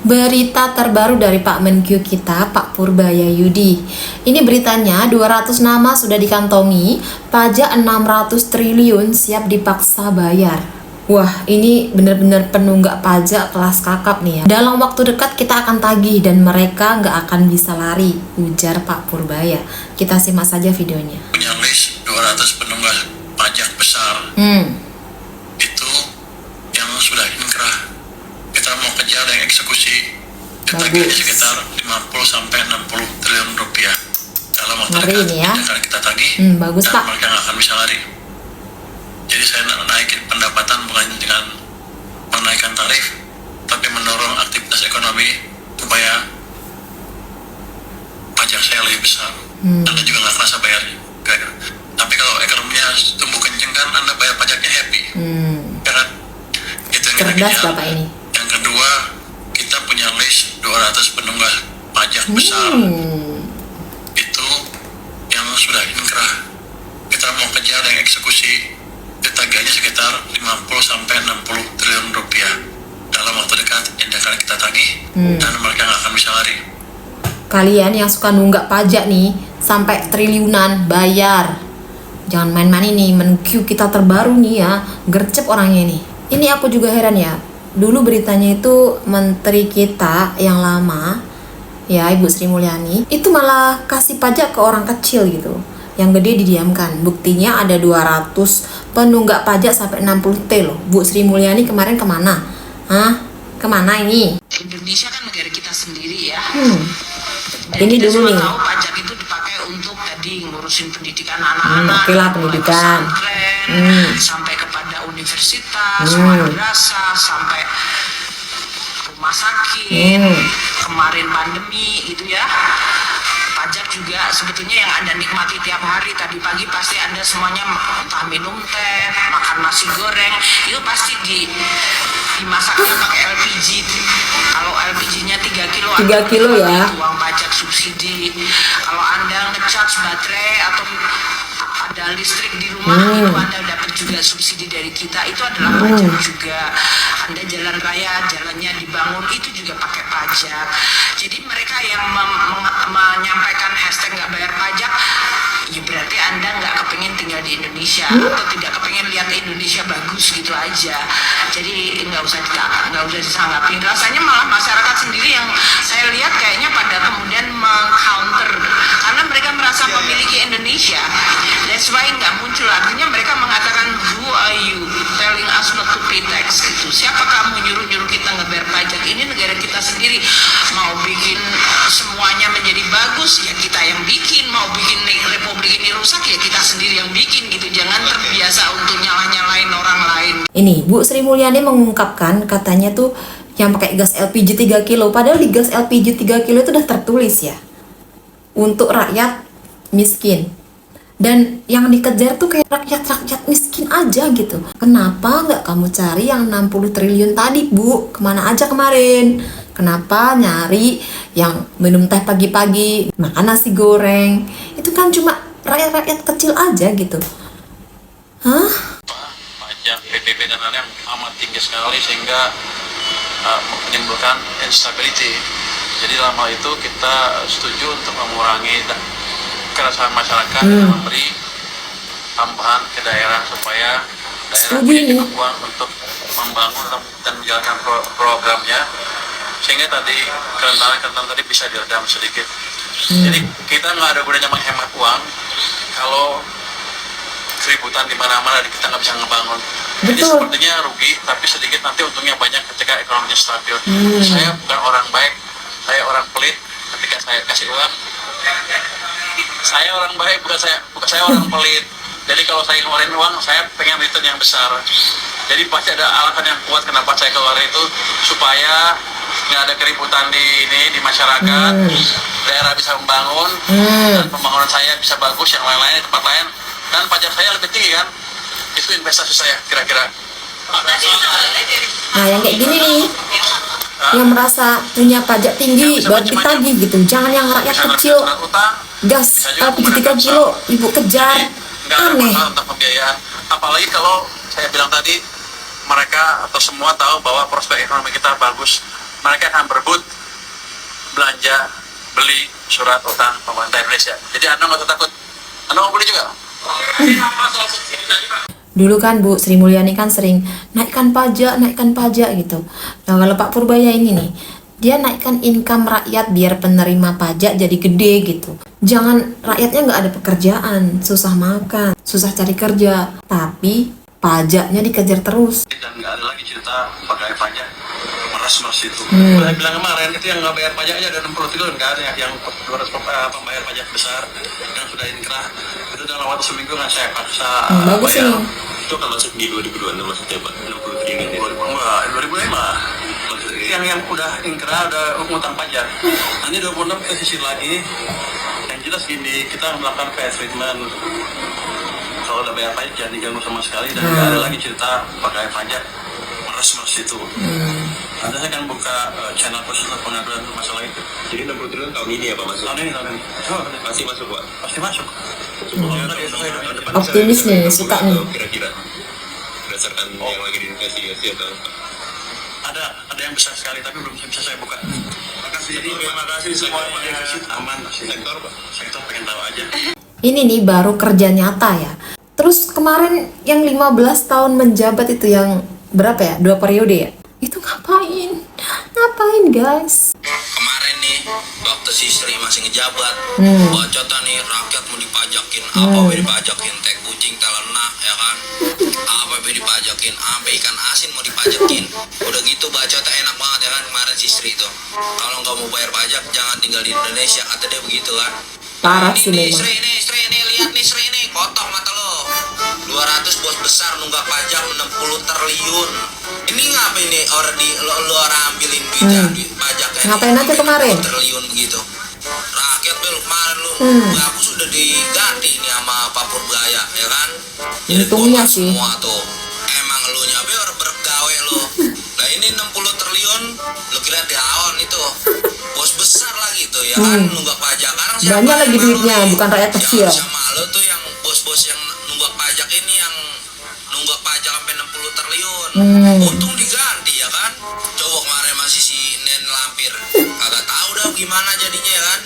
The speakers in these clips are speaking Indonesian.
Berita terbaru dari Pak Menkyu kita, Pak Purbayayudi. Ini beritanya, 200 nama sudah dikantongi, pajak 600 triliun siap dipaksa bayar. Wah, ini benar-benar penunggak pajak kelas kakap nih ya. Dalam waktu dekat kita akan tagih dan mereka nggak akan bisa lari, ujar Pak Purbaya. Kita simak saja videonya. Punya list 200 penunggak pajak besar. Itu yang sudah inkrah. Kita mau kejar yang eksekusi. Tagihnya sekitar 50 sampai 60 triliun rupiah. Dalam waktu dekat ya. akan kita tagih bagus, dan Pak. mereka nggak akan bisa lari. Jadi saya naikin pendapatan bukan dengan menaikkan tarif, tapi mendorong aktivitas ekonomi supaya pajak saya lebih besar. Anda juga nggak kerasa bayarnya. Tapi kalau ekonominya tumbuh kenceng kan Anda bayar pajaknya happy. Ya kan? Itu yang kita Cerdas kejar. Bapak ini. Yang kedua, kita punya list 200 penunggak pajak besar. Itu yang sudah inkrah. Kita mau kejar yang eksekusi. Tagihnya sekitar 50 sampai 60 triliun rupiah. Dalam waktu dekat ini akan kita tagih dan mereka nggak akan bisa lari. Kalian yang suka nunggak pajak nih, sampai triliunan bayar. Jangan main-main ini, Menkyu kita terbaru nih ya, gercep orangnya nih. Ini aku juga heran ya. Dulu beritanya itu menteri kita yang lama, ya Ibu Sri Mulyani, itu malah kasih pajak ke orang kecil gitu. Yang gede didiamkan. Buktinya ada 200 penunggak pajak sampai 60 T loh. Bu Sri Mulyani kemarin kemana? Kemana ini? Indonesia kan negara kita sendiri ya. Dan ini kita dulu nih. tahu pajak itu dipakai untuk tadi ngurusin pendidikan anak-anak. Oke lah, pendidikan. Sampai kepada universitas, madrasah, sampai rumah sakit. Kemarin pandemi gitu ya. Pajak juga sebetulnya yang Anda nikmati tiap hari. Tadi pagi pasti Anda semuanya entah minum teh, makan nasi goreng, itu pasti dimasaknya pakai LPG. Kalau LPG-nya 3 kilo, 3 kilo ya. uang pajak subsidi. Kalau Anda ngecharge baterai atau ada listrik di rumah, itu Anda dapat juga subsidi dari kita. Itu adalah pajak juga. Anda jalan raya, jalannya dibangun, itu juga pakai pajak. Jadi mereka yang menyampaikan hashtag nggak bayar pajak, ya berarti Anda nggak kepingin tinggal di Indonesia atau tidak kepingin lihat Indonesia bagus gitu aja. Jadi nggak usah disanggapin. Rasanya malah masyarakat sendiri yang saya lihat kayaknya pada kemudian meng-counter karena mereka merasa memiliki Indonesia. That's why nggak muncul. Artinya mereka mengatakan, who are you telling us not to pay tax gitu. Siapa kamu nyuruh kita nggak bayar pajak? Ini negara kita sendiri. Mau bikin semuanya menjadi bagus ya kita yang bikin. Mau bikin republik ini rusak ya kita sendiri yang bikin gitu. Jangan terbiasa untuk nyalah-nyalain orang lain. Ini Bu Sri Mulyani mengungkapkan katanya tuh yang pakai gas LPG 3 kilo. Padahal di gas LPG 3 kilo itu udah tertulis ya, untuk rakyat miskin. Dan yang dikejar tuh kayak rakyat-rakyat miskin aja gitu. Kenapa nggak kamu cari yang 60 triliun tadi, Bu? Kemana aja kemarin? Kenapa nyari yang minum teh pagi-pagi, makan nasi goreng? Itu kan cuma rakyat-rakyat kecil aja gitu. Pajak, PPP dan lain-lain yang amat tinggi sekali sehingga menimbulkan instability. Jadi dalam hal itu kita setuju untuk mengurangi keresahan masyarakat dan memberi tambahan ke daerah supaya daerah punya uang untuk membangun dan menjalankan programnya, sehingga tadi kerentanan tadi bisa diredam sedikit. Jadi kita nggak ada gunanya menghemat uang kalau keributan di mana-mana dan kita nggak bisa ngebangun. Jadi sepertinya rugi, tapi sedikit nanti untungnya banyak ketika ekonominya stabil. Saya bukan orang baik, saya orang pelit. Ketika saya kasih uang, saya orang baik, bukan saya orang pelit. Jadi kalau saya ngeluarin uang, saya pengen return yang besar. Jadi pasti ada alasan yang kuat kenapa saya keluarin itu, supaya nggak ada keributan di masyarakat, daerah bisa membangun, dan pembangunan saya bisa bagus, yang lain-lain di tempat lain, dan pajak saya lebih tinggi kan. Itu investasi saya kira-kira. Nah yang kayak gini nih, yang merasa punya pajak tinggi buat ditagih gitu. Jangan yang rakyat kecil gas LPG 3 kilo ibu kejar. Aneh. Tentang pembiayaan, apalagi kalau saya bilang tadi mereka atau semua tahu bahwa prospek ekonomi kita bagus. mereka akan berebut belanja beli surat utang pemerintah Indonesia. Jadi Anda nggak usah takut. Anda mau beli juga. Dulu kan Bu Sri Mulyani kan sering naikkan pajak gitu. Nah kalau Pak Purbaya ini nih, dia naikkan income rakyat biar penerima pajak jadi gede gitu. Jangan rakyatnya nggak ada pekerjaan, susah makan, susah cari kerja, tapi pajaknya dikejar terus. Dan nggak ada lagi cerita pakai pajak meres itu. Saya bilang kemarin itu yang nggak bayar pajak aja ada 60 triliun kan, yang 200 pembayar pajak besar yang sudah inkrah itu dalam waktu seminggu kan saya paksa Bagus bayar. ini. Itu kan masuk di 2002 maksudnya Pak, 60 triliun 2005 yang udah inkrah udah ngutang pajak. Nanti 26 kita sisir lagi. Yang jelas gini, kita melakukan fair treatment. Kalau udah bayar pajak jangan diganggu sama sekali dan nggak ada lagi cerita pakai pajak meres itu. Nanti saya akan buka channel khusus untuk pengaduan masalah itu. Jadi 60 triliun tahun ini ya Pak masuk? Tahun ini. Oh, pasti masuk Pak? Pasti masuk. Optimis nih, suka nih. Kira-kira berdasarkan yang lagi diinvestigasi atau ada yang besar sekali tapi belum bisa saya buka. Jadi terima kasih semuanya. Aman sektor Pak. Sektor pengen tahu aja. Ini nih baru kerja nyata ya. Terus kemarin yang 15 tahun menjabat itu yang berapa ya? 2 periode ya? Itu ngapain? Ngapain guys? Kemarin nih waktu si Sri masih ngejabat, bacotan nih rakyat mau dipajakin apa dipajakin teh kucing telena ya kan, apa dipajakin sampai ikan asin mau dipajakin. Udah gitu bacotnya enak banget ya kan kemarin si Sri itu. Kalau nggak mau bayar pajak jangan tinggal di Indonesia kata dia begitu kan. Parah sih Ini memang. Sri nih lihat nih Sri nih kotok mata lo. 200 bos besar nunggak pajak 60 triliun. Ini ngapain nih orang lo orang ambilin duit pajak ya? Ngapain aja kemarin? Triliun begitu. Rakyat bel kemarin lu aku sudah diganti ini sama Pak Purbaya ya kan. Jadi Untungnya korban sih. semua tuh. Emang lu nyabe orang bergawe lu. Nah ini 60 triliun lu kira diawan itu. Bos besar lagi tuh ya kan nunggak pajak. Sekarang siapa Banyak lagi yang malu duitnya, nih? bukan rakyat kecil. Yang malu tuh yang bos-bos yang nunggak pajak ini yang nunggak pajak sampai 60 triliun. Untung diganti ya kan. Coba kemarin masih si Nen Lampir. Kagak tahu dah gimana jadinya ya kan.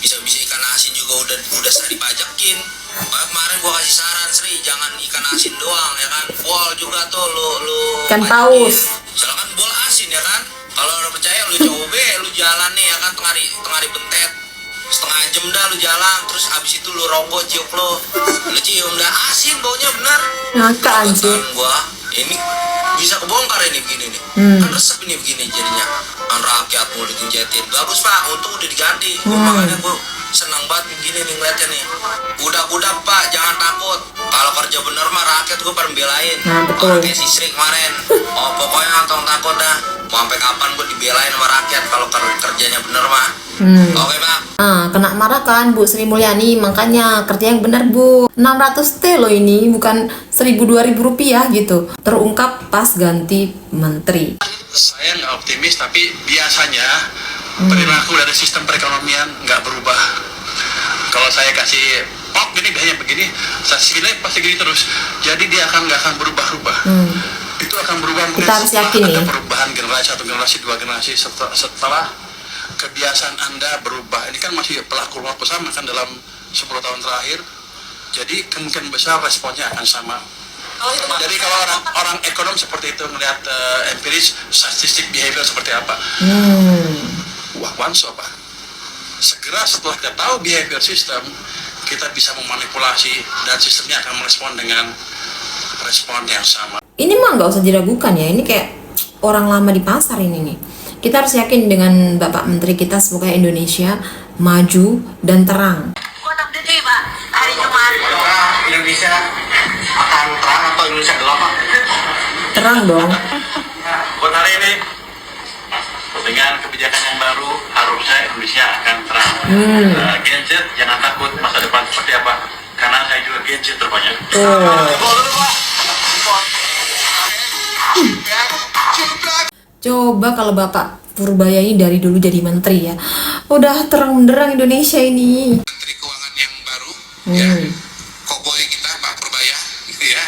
Bisa-bisa ikan asin juga udah saya dipajakin. Makanya kemarin gua kasih saran Sri, jangan ikan asin doang ya kan. Bol juga tuh lu Ikan pajakin. paus. Misalkan bol asin ya kan. Kalau udah percaya lu coba lu jalan nih ya kan tengah di bentet. Setengah jam dah lu jalan, terus abis itu lu ronggo cium lu cium dah asin baunya bener. Ngakak anjir. Kan gua ini bisa kebongkar ini begini nih. Kan resep ini begini jadinya. Kan rakyat mau digenjetin. Bagus Pak, untung udah diganti. Makanya gua senang banget begini nih ngeliatnya nih. Udah Pak, jangan takut. Kalau kerja bener mah rakyat gua pada belain. Nah, betul. Kayak si Sri kemarin. Oh pokoknya antong takut dah. Mau sampai kapan gua dibelain sama rakyat kalau kerjanya bener mah. Oke Pak. Nah, kena marah kan Bu Sri Mulyani, makanya kerja yang benar Bu. 600 T loh ini, bukan 1.000-2.000 rupiah gitu. Terungkap pas ganti menteri. Saya nggak optimis tapi biasanya perilaku dari sistem perekonomian nggak berubah. Kalau saya kasih gini biasanya begini, saya sini pasti gini terus. Jadi dia nggak akan berubah-ubah. Itu akan berubah mungkin Kita harus yakin ada ya. perubahan generasi atau generasi 2 generasi setelah kebiasaan Anda berubah. Ini kan masih pelaku waktu sama kan dalam 10 tahun terakhir. Jadi kemungkinan besar responnya akan sama. Jadi kalau orang ekonom seperti itu melihat empiris statistik behavior seperti apa, wah once apa? Segera setelah kita tahu behavior system, kita bisa memanipulasi dan sistemnya akan merespon dengan respon yang sama. Ini mah nggak usah diragukan ya, ini kayak orang lama di pasar ini nih. Kita harus yakin dengan Bapak Menteri kita, semoga Indonesia maju dan terang. Kotak gede Pak, hari Jumat. Indonesia akan terang atau Indonesia gelap Pak? Terang dong. Buat hari ini, dengan kebijakan yang baru, harusnya Indonesia akan terang. Gen Z jangan takut masa depan seperti apa, karena saya juga Gen Z terbanyak. Coba kalau Bapak Purbaya ini dari dulu jadi menteri ya, udah terang benderang Indonesia ini. Menteri Keuangan yang baru, ya, koboi kita Pak Purbaya, ya.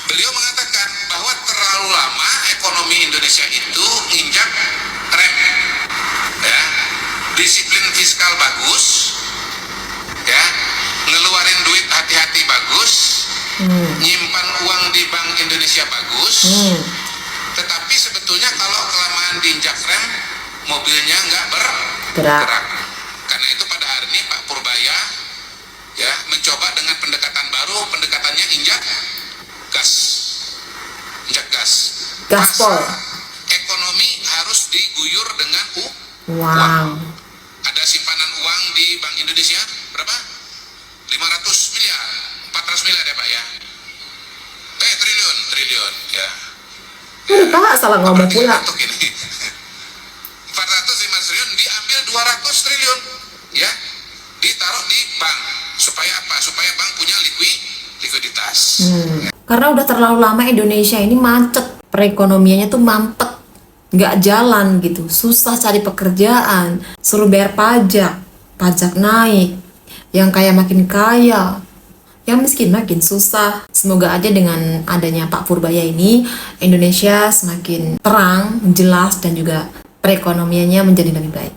Beliau mengatakan bahwa terlalu lama ekonomi Indonesia itu menginjak disiplin fiskal bagus, ya, ngeluarin duit hati-hati bagus, nyimpan uang di Bank Indonesia bagus, tetapi sebetulnya kalau kelamaan diinjak rem, mobilnya nggak bergerak. Karena itu pada hari ini Pak Purbaya ya mencoba dengan pendekatan baru, pendekatannya injak gas. Gaspol. Pasar ekonomi harus diguyur dengan Wow. uang. Ada simpanan uang di Bank Indonesia berapa? 500 miliar, 400 miliar ya Pak ya? Triliun ya. Pak, salah ngomong Berarti pula. untuk ini 405 triliun diambil 200 triliun ya, ditaruh di bank supaya apa? Supaya bank punya likuiditas. Karena udah terlalu lama Indonesia ini macet, perekonomiannya tuh mampet, nggak jalan gitu, susah cari pekerjaan, suruh bayar pajak naik, yang kaya makin kaya, yang miskin makin susah. Semoga aja dengan adanya Pak Purbaya ini, Indonesia semakin terang, jelas, dan juga perekonomiannya menjadi lebih baik.